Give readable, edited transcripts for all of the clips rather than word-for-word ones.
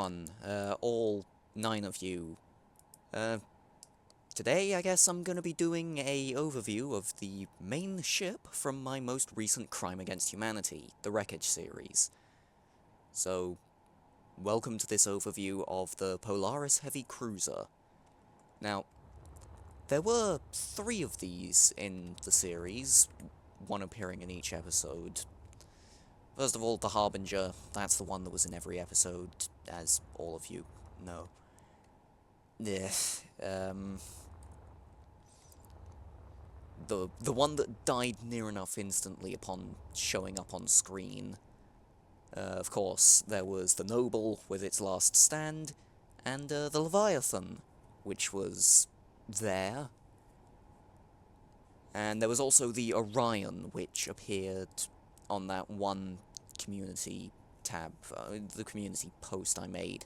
everyone, all 9 of you. Today I guess I'm gonna be doing a overview of the main ship from my most recent Crime Against Humanity, the Wreckage series. So, welcome to this overview of the Polaris Heavy Cruiser. Now, there were 3 of these in the series, one appearing in each episode. First of all, the Harbinger, that's the one that was in every episode, as all of you know. The one that died near enough instantly upon showing up on screen. Of course, there was the Noble with its last stand, and the Leviathan, which was there. And there was also the Orion, which appeared on that one community tab, the community post I made.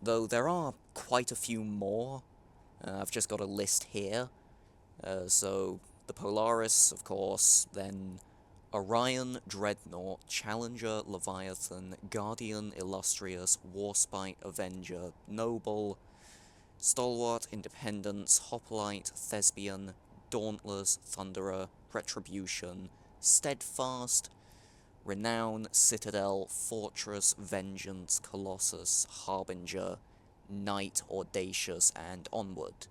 Though there are quite a few more. I've just got a list here. So, the Polaris, of course, then Orion, Dreadnought, Challenger, Leviathan, Guardian, Illustrious, Warspite, Avenger, Noble, Stalwart, Independence, Hoplite, Thespian, Dauntless, Thunderer, Retribution, Steadfast, Renown, Citadel, Fortress, Vengeance, Colossus, Harbinger, Knight, Audacious, and Onward.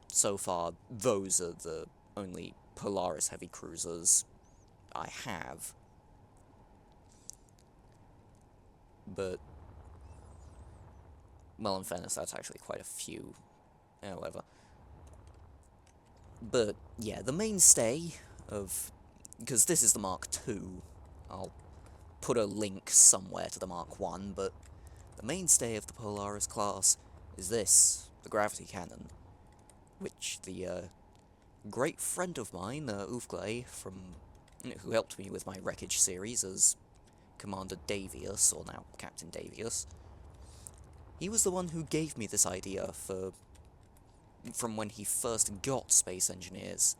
So far, those are the only Polaris Heavy Cruisers I have. But, well, in fairness, that's actually quite a few. However. But, yeah, the mainstay of... because this is the Mark II. I'll put a link somewhere to the Mark I, but the mainstay of the Polaris class is this, the gravity cannon, which the great friend of mine, Ufglay, who helped me with my Wreckage series as Commander Davius, or now Captain Davius, he was the one who gave me this idea from when he first got Space Engineers.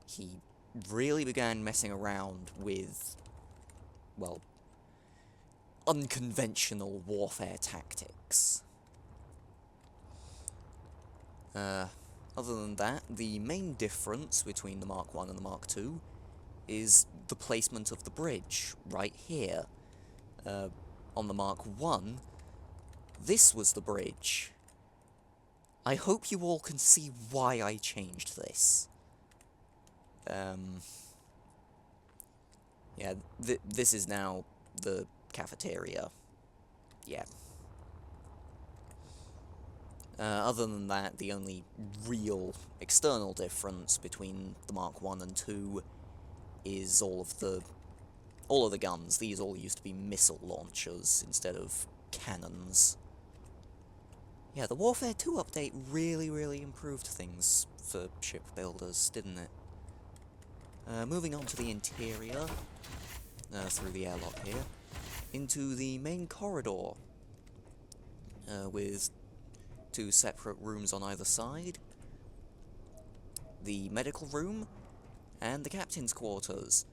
He really began messing around with, well, unconventional warfare tactics. Other than that, the main difference between the Mark I and the Mark II is the placement of the bridge, right here. On the Mark I, this was the bridge. I hope you all can see why I changed this. Yeah, this is now the cafeteria. Yeah. Other than that, the only real external difference between the Mark I and II is all of the guns. These all used to be missile launchers instead of cannons. Yeah, the Warfare 2 update really improved things for shipbuilders, didn't it? Moving on to the interior, through the airlock here, into the main corridor, with 2 separate rooms on either side, the medical room, and the captain's quarters,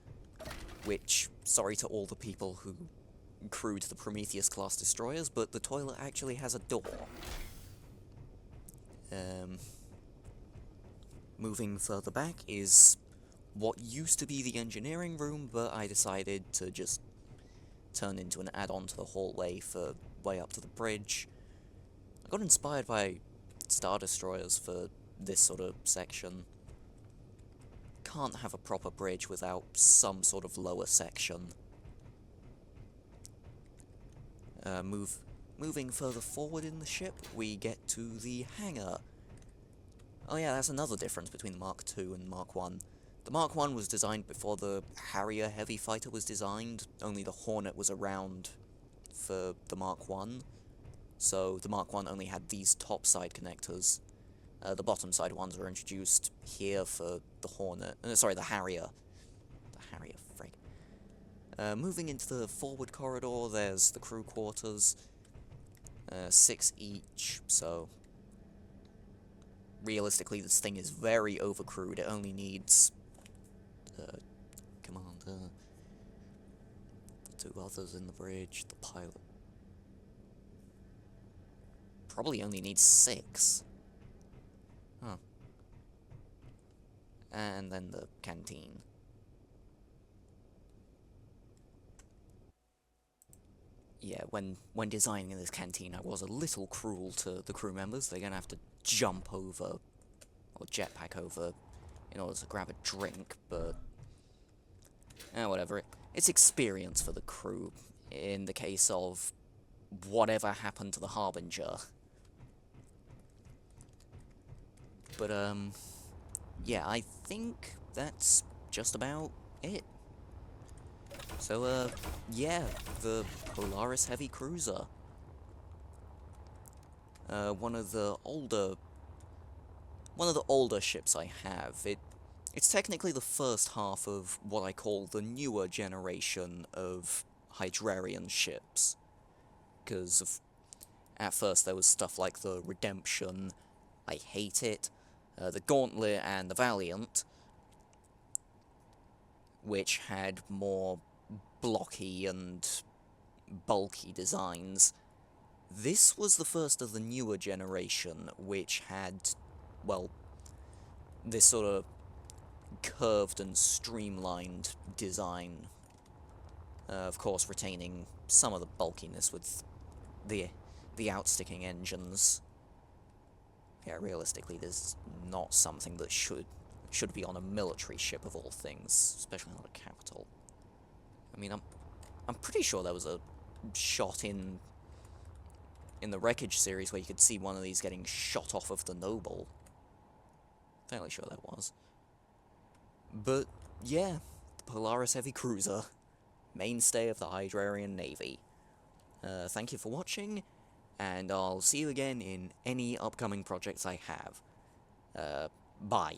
which, sorry to all the people who crewed the Prometheus-class destroyers, but the toilet actually has a door. Moving further back is what used to be the engineering room, but I decided to just turn into an add-on to the hallway for way up to the bridge. I got inspired by Star Destroyers for this sort of section. Can't have a proper bridge without some sort of lower section. Moving further forward in the ship, we get to the hangar. Oh yeah, that's another difference between the Mark II and Mark I. The Mark I was designed before the Harrier heavy fighter was designed, only the Hornet was around for the Mark I. So the Mark I only had these top side connectors. The bottom side ones were introduced here for the Hornet. Sorry, the Harrier. The Harrier, frig. Moving into the forward corridor, there's the crew quarters. 6 each, so realistically this thing is very overcrewed. It only needs Commander 2 others in the bridge, the pilot. Probably only needs 6. Huh. And then the canteen. Yeah, when designing this canteen, I was a little cruel to the crew members. They're gonna have to jump over, or jetpack over, in order to grab a drink, but... whatever. It's experience for the crew, in the case of whatever happened to the Harbinger. But, yeah, I think that's just about it. So, yeah, the Polaris Heavy Cruiser. One of the older ships I have. It's technically the first half of what I call the newer generation of Hydrarian ships. Because at first there was stuff like the Redemption, I hate it, the Gauntlet and the Valiant, which had more blocky and bulky designs. This was the first of the newer generation, which had, well, this sort of curved and streamlined design. Of course, retaining some of the bulkiness with the outsticking engines. Yeah, realistically, there's not something that should be on a military ship of all things, especially not a capital. I mean, I'm pretty sure there was a shot in the Wreckage series where you could see one of these getting shot off of the Noble. Fairly sure that was. But, yeah, the Polaris Heavy Cruiser, mainstay of the Hydrarian Navy. Thank you for watching, and I'll see you again in any upcoming projects I have. Bye.